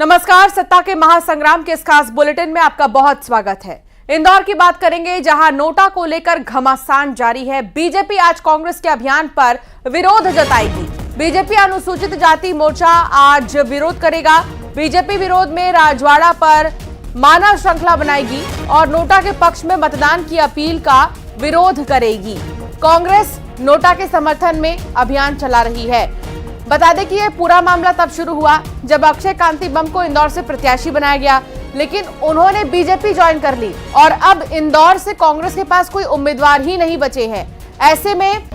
नमस्कार, सत्ता के महासंग्राम के इस खास बुलेटिन में आपका बहुत स्वागत है। इंदौर की बात करेंगे, जहां नोटा को लेकर घमासान जारी है। बीजेपी आज कांग्रेस के अभियान पर विरोध जताएगी। बीजेपी अनुसूचित जाति मोर्चा आज विरोध करेगा। बीजेपी विरोध में राजवाड़ा पर मानव श्रृंखला बनाएगी और नोटा के पक्ष में मतदान की अपील का विरोध करेगी। कांग्रेस नोटा के समर्थन में अभियान चला रही है। बता दें कि यह पूरा मामला तब शुरू हुआ जब अक्षय कांति बम को इंदौर से प्रत्याशी बनाया गया, लेकिन उन्होंने बीजेपी ज्वाइन कर ली और अब इंदौर से कांग्रेस के पास कोई उम्मीदवार ही नहीं बचे हैं। ऐसे में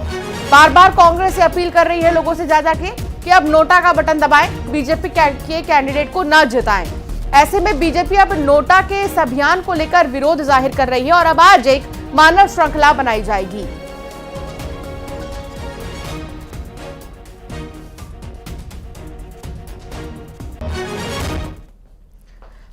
बार बार कांग्रेस से अपील कर रही है लोगों से जा जाके कि अब नोटा का बटन दबाएं, बीजेपी के कैंडिडेट को न जिताएं। ऐसे में बीजेपी अब नोटा के इस अभियान को लेकर विरोध जाहिर कर रही है और अब आज एक मानव श्रृंखला बनाई जाएगी।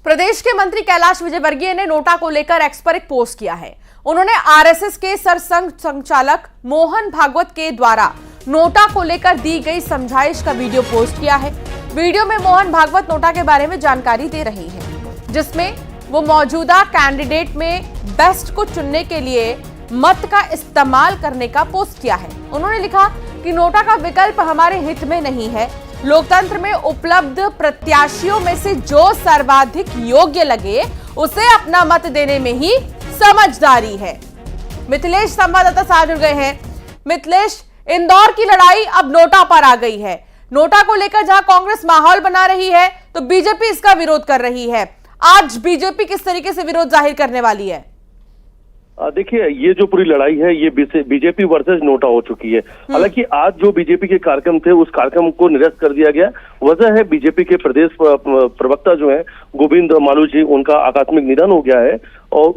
प्रदेश के मंत्री कैलाश विजयवर्गीय ने नोटा को लेकर एक्स पर एक पोस्ट किया है। उन्होंने आरएसएस के सरसंघ संचालक मोहन भागवत के द्वारा नोटा को लेकर दी गई समझाइश का वीडियो पोस्ट किया है। वीडियो में मोहन भागवत नोटा के बारे में जानकारी दे रही हैं, जिसमें वो मौजूदा कैंडिडेट में बेस्ट को चुनने के लिए मत का इस्तेमाल करने का पोस्ट किया है। उन्होंने लिखा कि नोटा का विकल्प हमारे हित में नहीं है। लोकतंत्र में उपलब्ध प्रत्याशियों में से जो सर्वाधिक योग्य लगे उसे अपना मत देने में ही समझदारी है। मिथिलेश संवाददाता साथ जुड़ गए हैं। मिथिलेश, इंदौर की लड़ाई अब नोटा पर आ गई है। नोटा को लेकर जहां कांग्रेस माहौल बना रही है तो बीजेपी इसका विरोध कर रही है। आज बीजेपी किस तरीके से विरोध जाहिर करने वाली है? देखिए, ये जो पूरी लड़ाई है ये बीजेपी वर्सेस नोटा हो चुकी है। हालांकि आज जो बीजेपी के कार्यक्रम थे उस कार्यक्रम को निरस्त कर दिया गया। वजह है बीजेपी के प्रदेश प्रवक्ता जो है गोविंद मालू जी, उनका आकस्मिक निधन हो गया है और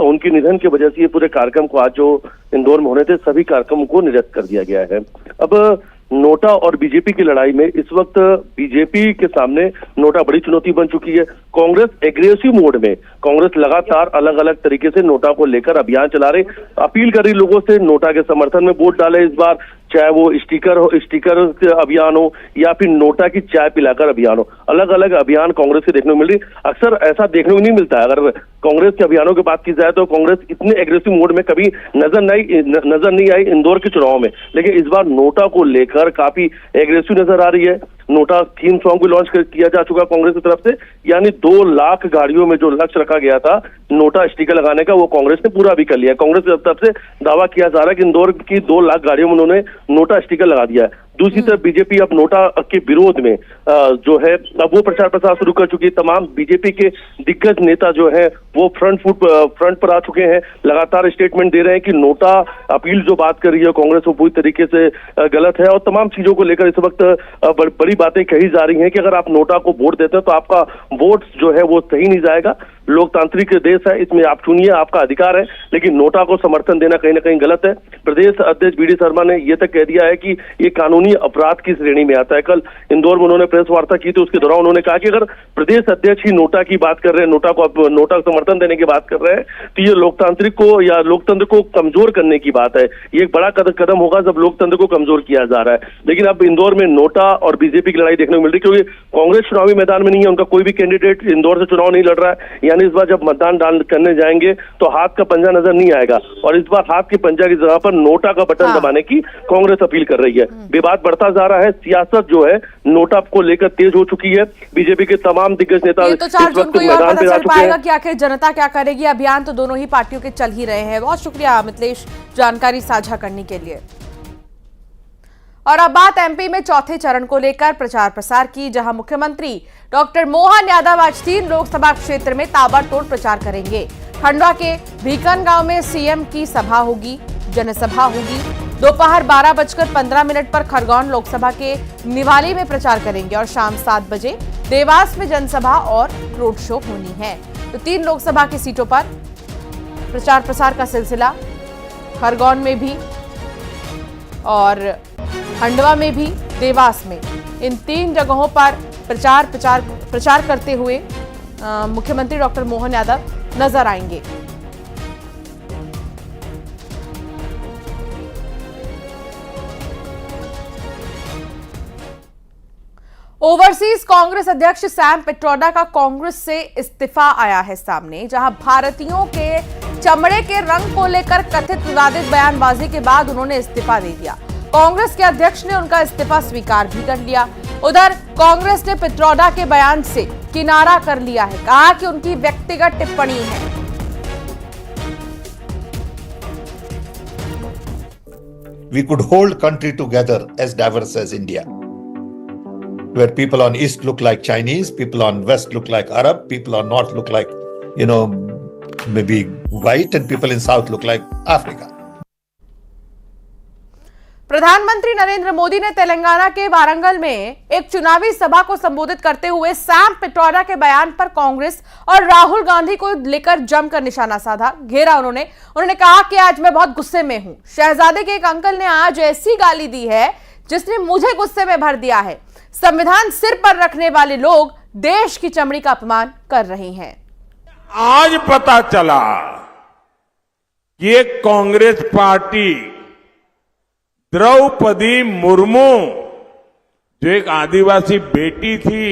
उनके निधन की वजह से ये पूरे कार्यक्रम को आज जो इंदौर में होने थे सभी कार्यक्रमों को निरस्त कर दिया गया है। अब नोटा और बीजेपी की लड़ाई में इस वक्त बीजेपी के सामने नोटा बड़ी चुनौती बन चुकी है। कांग्रेस एग्रेसिव मोड में, कांग्रेस लगातार अलग अलग तरीके से नोटा को लेकर अभियान चला रही, अपील कर रही लोगों से नोटा के समर्थन में वोट डाले इस बार, चाहे वो स्टिकर अभियान हो या फिर नोटा की चाय पिलाकर अभियान हो। अलग अलग अभियान कांग्रेस के देखने को मिल रही। अक्सर ऐसा देखने को नहीं मिलता है। अगर कांग्रेस के अभियानों की बात की जाए तो कांग्रेस इतने एग्रेसिव मोड में कभी नजर नहीं आई इंदौर के चुनाव में, लेकिन इस बार नोटा को लेकर काफी एग्रेसिव नजर आ रही है। नोटा थीम सॉन्ग भी लॉन्च किया जा चुका कांग्रेस की तरफ से, यानी 2 लाख गाड़ियों में जो लक्ष्य रखा गया था नोटा स्टिकर लगाने का, वो कांग्रेस ने पूरा भी कर लिया। कांग्रेस की तरफ से दावा किया जा रहा है कि इंदौर की 2 लाख गाड़ियों में उन्होंने नोटा स्टिकर लगा दिया है। दूसरी तरफ बीजेपी अब नोटा के विरोध में जो है अब वो प्रचार प्रसार शुरू कर चुकी है। तमाम बीजेपी के दिग्गज नेता जो है वो फ्रंट पर आ चुके हैं, लगातार स्टेटमेंट दे रहे हैं कि नोटा अपील जो बात कर रही है कांग्रेस वो पूरी तरीके से गलत है और तमाम चीजों को लेकर इस वक्त बड़ी बातें कही जा रही हैं कि अगर आप नोटा को वोट देते हैं तो आपका वोट जो है वो सही नहीं जाएगा। लोकतांत्रिक देश है, इसमें आप चुनिए, आपका अधिकार है, लेकिन नोटा को समर्थन देना कहीं ना कहीं गलत है। प्रदेश अध्यक्ष बीडी शर्मा ने यह तक कह दिया है कि ये कानूनी अपराध की श्रेणी में आता है। कल इंदौर में उन्होंने प्रेस वार्ता की थी, उसके दौरान उन्होंने कहा कि अगर प्रदेश अध्यक्ष ही नोटा की बात कर रहे हैं, नोटा को समर्थन देने की बात कर रहे हैं तो ये लोकतंत्र को कमजोर करने की बात है। ये एक बड़ा कदम होगा जब लोकतंत्र को कमजोर किया जा रहा है। लेकिन अब इंदौर में नोटा और बीजेपी की लड़ाई देखने को मिल रही है, क्योंकि कांग्रेस चुनावी मैदान में नहीं है, उनका कोई भी कैंडिडेट इंदौर से चुनाव नहीं लड़ रहा है। यानी इस बार जब मतदान करने जाएंगे तो हाथ का पंजा नजर नहीं आएगा और इस बार हाथ के पंजा की जगह पर नोटा का बटन दबाने की कांग्रेस अपील कर रही है। विवाद बढ़ता जा रहा है, सियासत जो है नोटा को लेकर तेज हो चुकी है। बीजेपी के तमाम दिग्गज नेता इस वक्त मैदान पे आ चुके हैं कि आखिर जनता क्या करेगी। अभियान तो दोनों ही पार्टियों के चल ही रहे हैं। बहुत शुक्रिया मिथिलेश जानकारी साझा करने के लिए। और अब बात एमपी में चौथे चरण को लेकर प्रचार प्रसार की, जहां मुख्यमंत्री डॉक्टर मोहन यादव आज 3 लोकसभा क्षेत्र में ताबड़तोड़ प्रचार करेंगे। खंडवा के भीकन गांव में सीएम की सभा होगी, जनसभा होगी। दोपहर 12:15 पर खरगोन लोकसभा के निवाली में प्रचार करेंगे और शाम 7 बजे देवास में जनसभा और रोड शो होनी है। तो 3 लोकसभा की सीटों पर प्रचार प्रसार का सिलसिला खरगोन में भी और खंडवा में भी, देवास में, इन 3 जगहों पर प्रचार करते हुए मुख्यमंत्री डॉक्टर मोहन यादव नजर आएंगे। ओवरसीज कांग्रेस अध्यक्ष सैम पिट्रोडा का कांग्रेस से इस्तीफा आया है सामने, जहां भारतीयों के चमड़े के रंग को लेकर कथित विवादित बयानबाजी के बाद उन्होंने इस्तीफा दे दिया। कांग्रेस के अध्यक्ष ने उनका इस्तीफा स्वीकार भी कर लिया। उधर कांग्रेस ने पिट्रोडा के बयान से किनारा कर लिया है, कहा कि उनकी व्यक्तिगत टिप्पणी है। We could hold country together as diverse as India, where people on East look like Chinese, people on West look like Arab, people on North look like, maybe white, and people in South look like Africa. प्रधानमंत्री नरेंद्र मोदी ने तेलंगाना के वारंगल में एक चुनावी सभा को संबोधित करते हुए सैम पिट्रोडा के बयान पर कांग्रेस और राहुल गांधी को लेकर जमकर निशाना साधा, घेरा। उन्होंने कहा कि आज मैं बहुत गुस्से में हूं। शहजादे के एक अंकल ने आज ऐसी गाली दी है जिसने मुझे गुस्से में भर दिया है। संविधान सिर पर रखने वाले लोग देश की चमड़ी का अपमान कर रहे हैं। आज पता चला कि ये कांग्रेस पार्टी द्रौपदी मुर्मू, जो एक आदिवासी बेटी थी,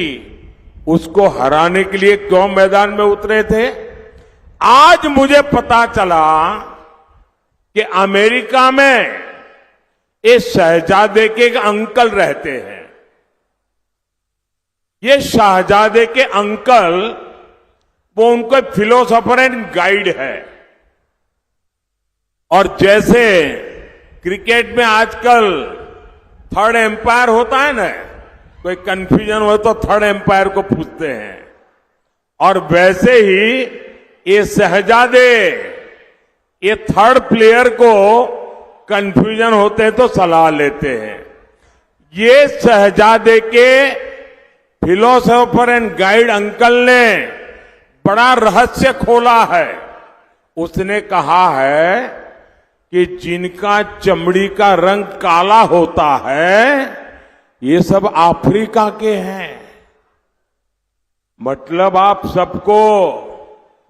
उसको हराने के लिए क्यों मैदान में उतरे थे। आज मुझे पता चला कि अमेरिका में इस शहजादे के एक अंकल रहते हैं। ये शहजादे के अंकल, वो उनको फिलोसोफर एंड गाइड है। और जैसे क्रिकेट में आजकल थर्ड एम्पायर होता है ना, कोई कंफ्यूजन हो तो थर्ड एम्पायर को पूछते हैं, और वैसे ही ये शहजादे, ये थर्ड प्लेयर को कंफ्यूजन होते हैं तो सलाह लेते हैं। ये शहजादे के फिलोसोफर एंड गाइड अंकल ने बड़ा रहस्य खोला है। उसने कहा है कि जिनका चमड़ी का रंग काला होता है, ये सब अफ्रीका के हैं। मतलब आप सबको,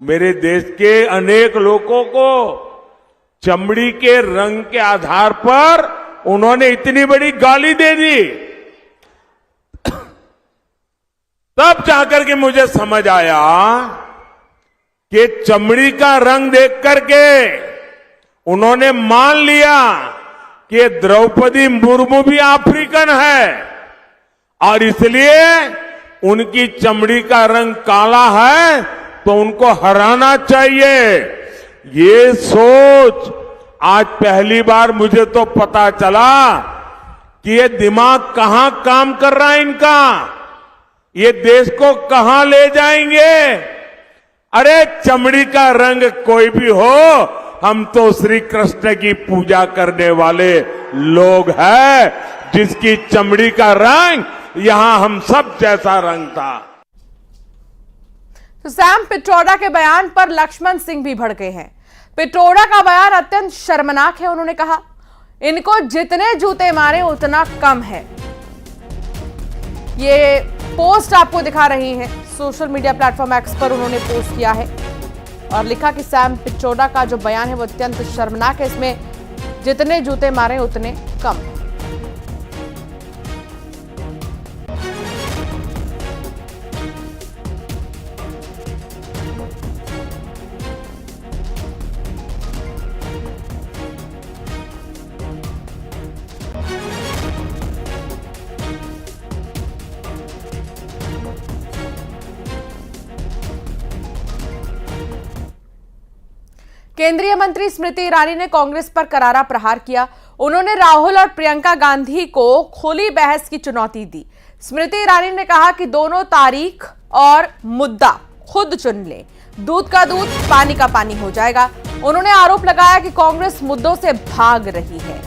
मेरे देश के अनेक लोगों को चमड़ी के रंग के आधार पर उन्होंने इतनी बड़ी गाली दे दी। तब जाकर के मुझे समझ आया कि चमड़ी का रंग देख करके उन्होंने मान लिया कि द्रौपदी मुर्मू भी अफ्रीकन है, और इसलिए उनकी चमड़ी का रंग काला है तो उनको हराना चाहिए। ये सोच आज पहली बार मुझे तो पता चला कि ये दिमाग कहां काम कर रहा है इनका, ये देश को कहां ले जाएंगे। अरे चमड़ी का रंग कोई भी हो, हम तो श्री कृष्ण की पूजा करने वाले लोग हैं, जिसकी चमड़ी का रंग यहां हम सब जैसा रंग था। तो सैम पिट्रोडा के बयान पर लक्ष्मण सिंह भी भड़के हैं। पिट्रोडा का बयान अत्यंत शर्मनाक है। उन्होंने कहा, इनको जितने जूते मारे उतना कम है। ये पोस्ट आपको दिखा रही हैं, सोशल मीडिया प्लेटफॉर्म एक्स पर उन्होंने पोस्ट किया है और लिखा कि सैम पिट्रोडा का जो बयान है वो अत्यंत शर्मनाक है, इसमें जितने जूते मारे उतने कम। केंद्रीय मंत्री स्मृति ईरानी ने कांग्रेस पर करारा प्रहार किया। उन्होंने राहुल और प्रियंका गांधी को खुली बहस की चुनौती दी। स्मृति ईरानी ने कहा कि दोनों तारीख और मुद्दा खुद चुन लें, दूध का दूध पानी का पानी हो जाएगा। उन्होंने आरोप लगाया कि कांग्रेस मुद्दों से भाग रही है।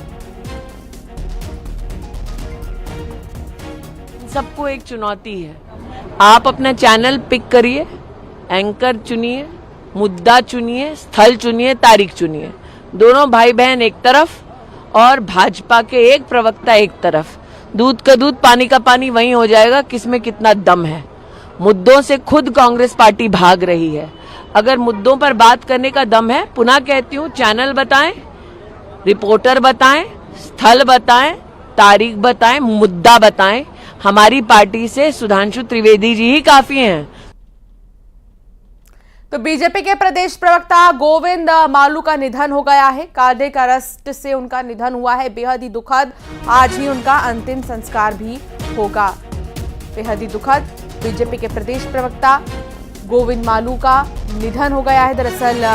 सबको एक चुनौती है, आप अपना चैनल पिक करिए, एंकर चुनिए, मुद्दा चुनिए, स्थल चुनिए, तारीख चुनिए। दोनों भाई बहन एक तरफ और भाजपा के एक प्रवक्ता एक तरफ। दूध का दूध पानी का पानी वहीं हो जाएगा, किसमें कितना दम है। मुद्दों से खुद कांग्रेस पार्टी भाग रही है। अगर मुद्दों पर बात करने का दम है, पुनः कहती हूँ, चैनल बताएं, रिपोर्टर बताएं, स्थल बताएं, तारीख बताएं, मुद्दा बताएं। हमारी पार्टी से सुधांशु त्रिवेदी जी ही काफी हैं। तो बीजेपी के प्रदेश प्रवक्ता गोविंद मालू का निधन हो गया है। कार्डियक अरेस्ट से उनका निधन हुआ है, बेहद ही दुखद। आज ही उनका अंतिम संस्कार भी होगा, बेहद ही दुखद। बीजेपी के प्रदेश प्रवक्ता गोविंद मालू का निधन हो गया है। दरअसल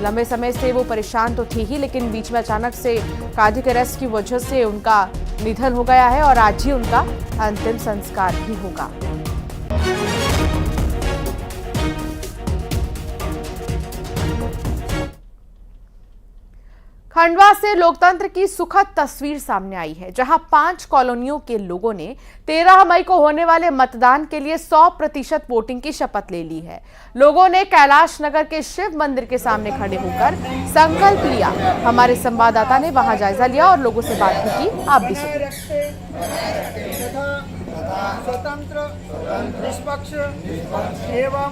लंबे समय से वो परेशान तो थे ही, लेकिन बीच में अचानक से कार्डियक अरेस्ट की वजह से उनका निधन हो गया है और आज ही उनका अंतिम संस्कार भी होगा। खंडवा से लोकतंत्र की सुखद तस्वीर सामने आई है, जहां 5 कॉलोनियों के लोगों ने 13 मई को होने वाले मतदान के लिए 100% वोटिंग की शपथ ले ली है। लोगों ने कैलाश नगर के शिव मंदिर के सामने खड़े होकर संकल्प लिया। हमारे संवाददाता ने वहां जायजा लिया और लोगों से बात भी की। आप भी सुनिए। स्वतंत्र, निष्पक्ष एवं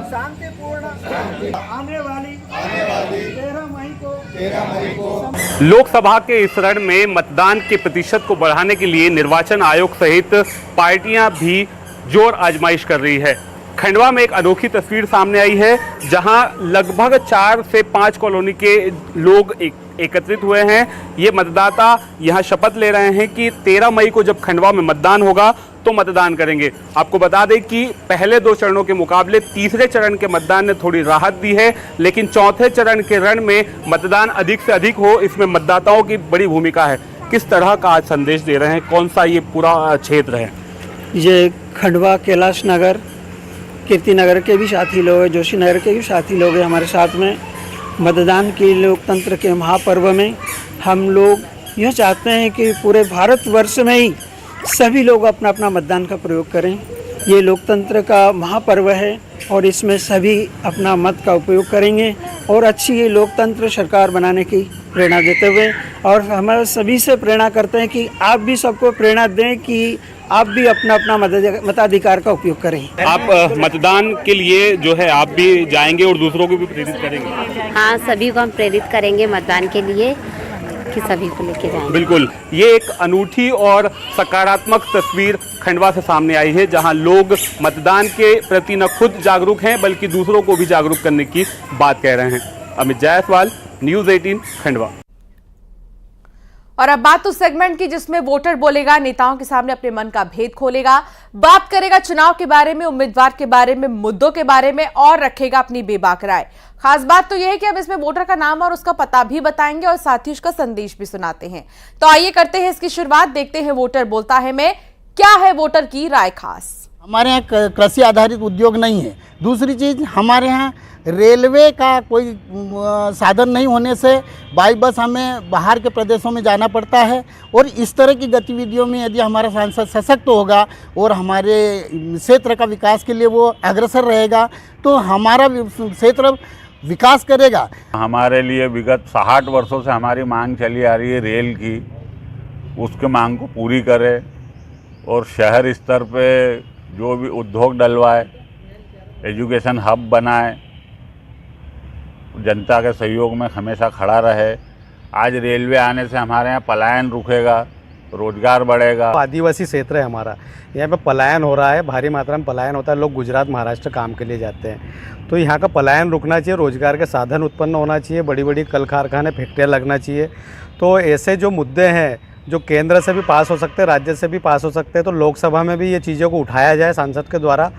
शांतिपूर्ण आने वाली 13 मई को लोकसभा के इस रण में मतदान के प्रतिशत को बढ़ाने के लिए निर्वाचन आयोग सहित पार्टियां भी जोर आजमाइश कर रही है। खंडवा में एक अनोखी तस्वीर सामने आई है, जहां लगभग 4 से 5 कॉलोनी के लोग एकत्रित हुए हैं। ये मतदाता यहां शपथ ले रहे हैं कि 13 मई को जब खंडवा में मतदान होगा तो मतदान करेंगे। आपको बता दें कि पहले 2 चरणों के मुकाबले तीसरे चरण के मतदान ने थोड़ी राहत दी है, लेकिन चौथे चरण के रण में मतदान अधिक से अधिक हो, इसमें मतदाताओं की बड़ी भूमिका है। किस तरह का आज संदेश दे रहे हैं, कौन सा ये पूरा क्षेत्र है? ये खंडवा, कैलाश नगर, कीर्ति नगर के भी साथी लोग हैं, जोशी नगर के भी साथी लोग हैं हमारे साथ में। मतदान के लोकतंत्र के महापर्व में हम लोग यह चाहते हैं कि पूरे भारतवर्ष में ही सभी लोग अपना अपना मतदान का प्रयोग करें। ये लोकतंत्र का महापर्व है और इसमें सभी अपना मत का उपयोग करेंगे और अच्छी ये लोकतंत्र सरकार बनाने की प्रेरणा देते हुए, और हमारे सभी से प्रेरणा करते हैं कि आप भी सबको प्रेरणा दें कि आप भी अपना अपना मताधिकार का उपयोग करें। आप मतदान के लिए जो है आप भी जाएंगे और दूसरों को भी प्रेरित करेंगे? हाँ, सभी को हम प्रेरित करेंगे मतदान के लिए कि सभी को लेके जाएंगे। बिल्कुल, ये एक अनूठी और सकारात्मक तस्वीर खंडवा से सामने आई है, जहां लोग मतदान के प्रति न खुद जागरूक हैं बल्कि दूसरों को भी जागरूक करने की बात कह रहे हैं। अमित जायसवाल, न्यूज़ 18 खंडवा। और अब बात उस सेगमेंट की जिसमें वोटर बोलेगा, नेताओं के सामने अपने मन का भेद खोलेगा, बात करेगा चुनाव के बारे में, उम्मीदवार के बारे में, मुद्दों के बारे में और रखेगा अपनी बेबाक राय। खास बात तो यह है कि अब इसमें वोटर का नाम और उसका पता भी बताएंगे और साथ ही उसका संदेश भी सुनाते हैं। तो आइए करते हैं इसकी शुरुआत, देखते हैं वोटर बोलता है में क्या है वोटर की राय। खास हमारे यहाँ कृषि आधारित उद्योग नहीं है। दूसरी चीज़, हमारे यहाँ रेलवे का कोई साधन नहीं होने से बाई बस हमें बाहर के प्रदेशों में जाना पड़ता है, और इस तरह की गतिविधियों में यदि हमारा सांसद सशक्त होगा और हमारे क्षेत्र का विकास के लिए वो अग्रसर रहेगा तो हमारा क्षेत्र विकास करेगा। हमारे लिए विगत 60 वर्षों से हमारी मांग चली आ रही है रेल की, उसके मांग को पूरी करे और शहर स्तर पे जो भी उद्योग डलवाए, एजुकेशन हब बनाए, जनता के सहयोग में हमेशा खड़ा रहे। आज रेलवे आने से हमारे यहाँ पलायन रुकेगा, रोजगार बढ़ेगा। आदिवासी क्षेत्र है हमारा, यहाँ पे पलायन हो रहा है, भारी मात्रा में पलायन होता है। लोग गुजरात, महाराष्ट्र काम के लिए जाते हैं, तो यहाँ का पलायन रुकना चाहिए, रोजगार के साधन उत्पन्न होना चाहिए, बड़ी बड़ी कल कारखाने, फैक्ट्रियाँ लगना चाहिए। तो ऐसे जो मुद्दे हैं जो केंद्र से भी पास हो सकते हैं, राज्य से भी पास हो सकते हैं, तो लोकसभा में भी ये चीज़ों को उठाया जाए सांसद के द्वारा,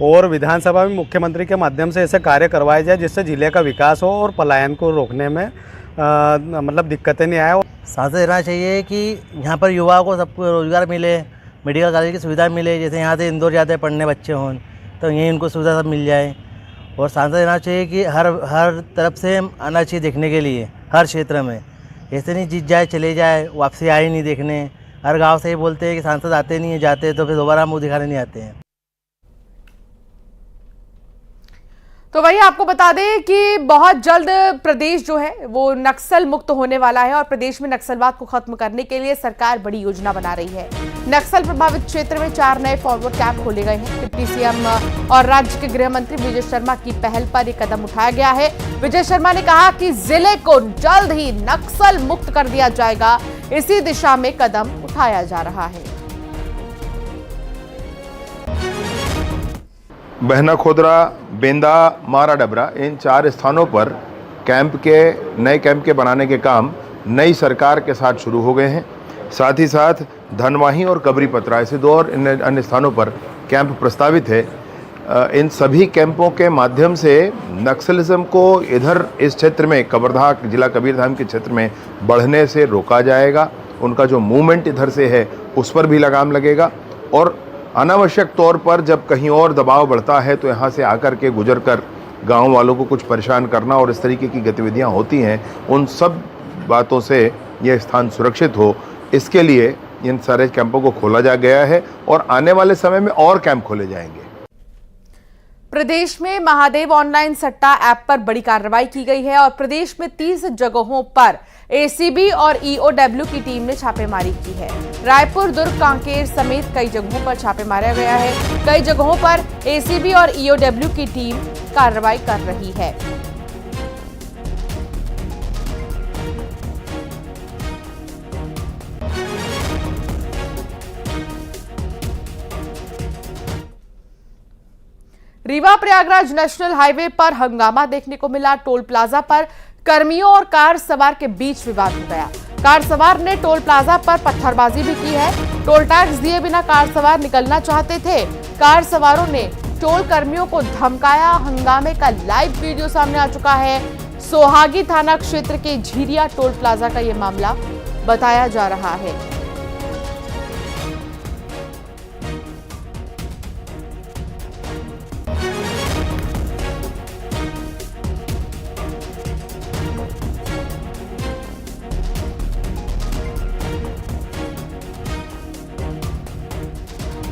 और विधानसभा में मुख्यमंत्री के माध्यम से ऐसे कार्य करवाए जाए जिससे जिले का विकास हो और पलायन को रोकने में मतलब दिक्कतें नहीं आए। सांसद रहना चाहिए कि यहाँ पर युवाओं को सबको रोजगार मिले, मेडिकल कॉलेज की सुविधा मिले, जैसे यहाँ से इंदौर जाते पढ़ने बच्चे हों तो यहीं उनको सुविधा सब मिल जाए। और सांसद रहना चाहिए कि हर तरफ से आना चाहिए देखने के लिए, हर क्षेत्र में। ऐसे नहीं जीत जाए चले जाए, वापसी आए नहीं देखने। हर गांव से ही बोलते हैं कि सांसद आते नहीं है, जाते तो फिर दोबारा मुँह दिखाने नहीं आते हैं। तो वही आपको बता दें कि बहुत जल्द प्रदेश जो है वो नक्सल मुक्त होने वाला है और प्रदेश में नक्सलवाद को खत्म करने के लिए सरकार बड़ी योजना बना रही है। नक्सल प्रभावित क्षेत्र में 4 नए फॉरवर्ड कैंप खोले गए हैं। डिप्टी सीएम और राज्य के गृह मंत्री विजय शर्मा की पहल पर यह कदम उठाया गया है। विजय शर्मा ने कहा कि जिले को जल्द ही नक्सल मुक्त कर दिया जाएगा, इसी दिशा में कदम उठाया जा रहा है। बहना खोदरा, बेंदा, मारा डबरा, इन 4 स्थानों पर नए कैंप के बनाने के काम नई सरकार के साथ शुरू हो गए हैं। साथ ही साथ धनवाही और कबरी पत्रा, ऐसे 2 और अन्य स्थानों पर कैंप प्रस्तावित है। इन सभी कैंपों के माध्यम से नक्सलिज्म को इधर इस क्षेत्र में कबरधाम, जिला कबीरधाम के क्षेत्र में बढ़ने से रोका जाएगा। उनका जो मूवमेंट इधर से है उस पर भी लगाम लगेगा और अनावश्यक तौर पर जब कहीं और दबाव बढ़ता है तो यहाँ से आकर के गुजर कर गाँव वालों को कुछ परेशान करना और इस तरीके की गतिविधियाँ होती हैं, उन सब बातों से यह स्थान सुरक्षित हो, इसके लिए इन सारे कैंपों को खोला जा गया है और आने वाले समय में और कैंप खोले जाएंगे। प्रदेश में महादेव ऑनलाइन सट्टा ऐप पर बड़ी कार्रवाई की गई है और प्रदेश में 30 जगहों पर एसीबी और ईओडब्ल्यू की टीम ने छापेमारी की है। रायपुर, दुर्ग, कांकेर समेत कई जगहों पर छापे मारा गया है। कई जगहों पर एसीबी और ईओडब्ल्यू की टीम कार्रवाई कर रही है। रीवा प्रयागराज नेशनल हाईवे पर हंगामा देखने को मिला। टोल प्लाजा पर कर्मियों और कार सवार के बीच विवाद हो गया। कार सवार ने टोल प्लाजा पर पत्थरबाजी भी की है। टोल टैक्स दिए बिना कार सवार निकलना चाहते थे। कार सवारों ने टोल कर्मियों को धमकाया। हंगामे का लाइव वीडियो सामने आ चुका है। सोहागी थाना क्षेत्र के झीरिया टोल प्लाजा का यह मामला बताया जा रहा है।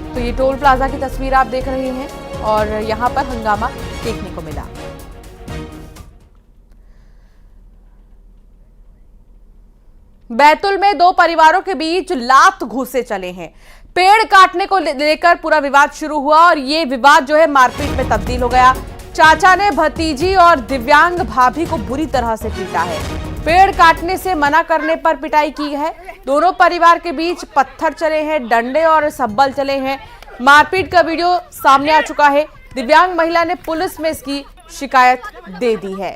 तो ये टोल प्लाजा की तस्वीर आप देख रहे हैं और यहां पर हंगामा देखने को मिला। बैतूल में 2 परिवारों के बीच लात घूसे चले हैं। पेड़ काटने को लेकर पूरा विवाद शुरू हुआ और ये विवाद जो है मारपीट में तब्दील हो गया। चाचा ने भतीजी और दिव्यांग भाभी को बुरी तरह से पीटा है। पेड़ काटने से मना करने पर पिटाई की है। दोनों परिवार के बीच पत्थर चले हैं, डंडे और सब्बल चले हैं। मारपीट का वीडियो सामने आ चुका है। दिव्यांग महिला ने पुलिस में इसकी शिकायत दे दी है।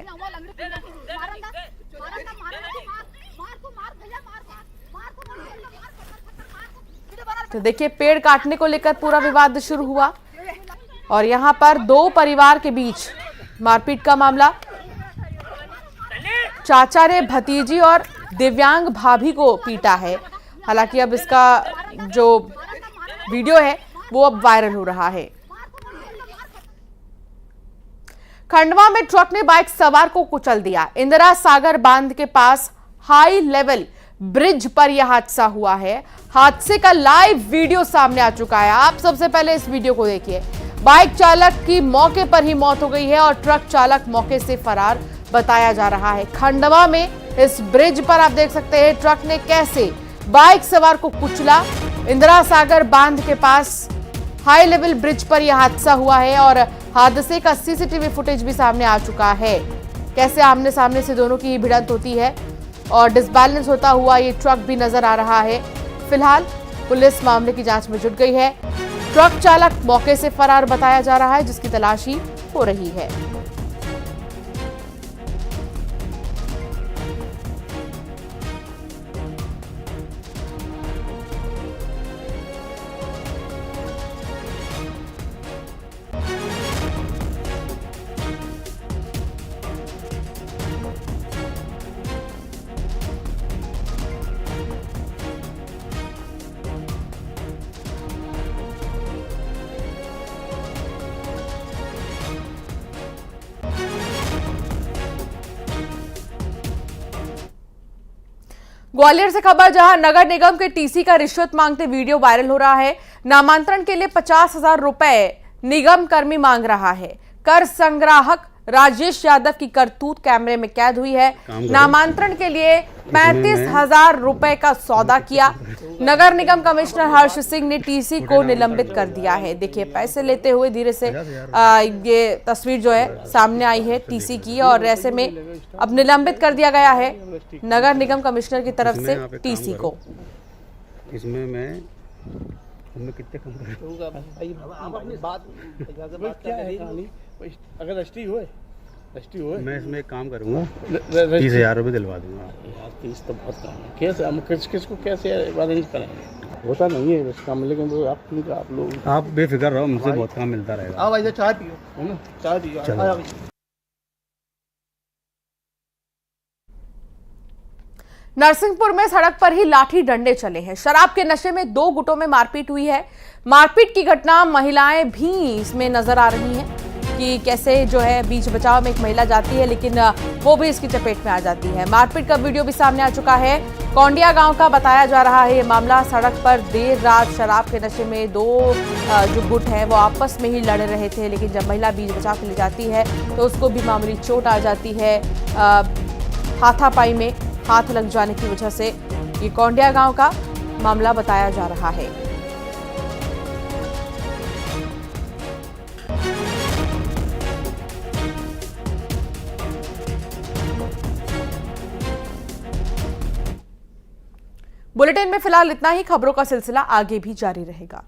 तो देखिए, पेड़ काटने को लेकर पूरा विवाद शुरू हुआ और यहां पर 2 परिवार के बीच मारपीट का मामला। चाचा ने भतीजी और दिव्यांग भाभी को पीटा है। हालांकि अब इसका जो वीडियो है वो अब वायरल हो रहा है। खंडवा में ट्रक ने बाइक सवार को कुचल दिया। इंदिरा सागर बांध के पास हाई लेवल ब्रिज पर यह हादसा हुआ है। हादसे का लाइव वीडियो सामने आ चुका है। आप सबसे पहले इस वीडियो को देखिए। बाइक चालक की मौके पर ही मौत हो गई है और ट्रक चालक मौके से फरार बताया जा रहा है। खंडवा में इस ब्रिज पर आप देख सकते हैं ट्रक ने कैसे बाइक सवार को कुचला। इंदिरा सागर बांध के पास हाई लेवल ब्रिज पर यह हादसा हुआ है और हादसे का सीसीटीवी फुटेज भी सामने आ चुका है। कैसे आमने सामने से दोनों की भिड़ंत होती है और डिसबैलेंस होता हुआ ये ट्रक भी नजर आ रहा है। फिलहाल पुलिस मामले की जांच में जुट गई है। ट्रक चालक मौके से फरार बताया जा रहा है, जिसकी तलाशी हो रही है। ग्वालियर से खबर, जहां नगर निगम के टीसी का रिश्वत मांगते वीडियो वायरल हो रहा है। नामांतरण के लिए 50,000 रुपए निगम कर्मी मांग रहा है। कर संग्राहक राजेश यादव की करतूत कैमरे में कैद हुई है। नामांतरण के लिए 35,000 रुपए का सौदा किया। नगर निगम कमिश्नर हर्ष सिंह ने टीसी को निलंबित कर दिया है। देखिए, पैसे लेते हुए धीरे से ये तस्वीर जो है सामने आई है टीसी की और ऐसे में अब निलंबित कर दिया गया है नगर निगम कमिश्नर की तरफ से टीसी को। इसमें मैं उनमें कितने कम भाई आप अपनी बात क्या है कहानी, अगर रजिस्ट्री हो मैं इसमें एक काम करूँगा, 30,000 रुपये दिलवा दूंगा। यार 30 तो बहुत कम है, कैसे हम किसको कैसे अरेंज करेंगे, होता नहीं है बस काम, लेकिन वो आप लोग आप बेफिक्र रहो, मुझसे बहुत काम मिलता रहेगा। आओ भाई चाय पियो, है ना, चाय पियो। नरसिंहपुर में सड़क पर ही लाठी डंडे चले हैं। शराब के नशे में 2 गुटों में मारपीट हुई है। मारपीट की घटना महिलाएं भी इसमें नजर आ रही हैं कि कैसे जो है बीच बचाव में एक महिला जाती है, लेकिन वो भी इसकी चपेट में आ जाती है। मारपीट का वीडियो भी सामने आ चुका है। कौंडिया गांव का बताया जा रहा है ये मामला। सड़क पर देर रात शराब के नशे में 2 जो गुट हैं वो आपस में ही लड़ रहे थे, लेकिन जब महिला बीच बचाव के लिए जाती है तो उसको भी मामूली चोट आ जाती है। हाथापाई में हाथ लग जाने की वजह से ये कौंडिया गांव का मामला बताया जा रहा है। बुलेटिन में फिलहाल इतना ही। खबरों का सिलसिला आगे भी जारी रहेगा।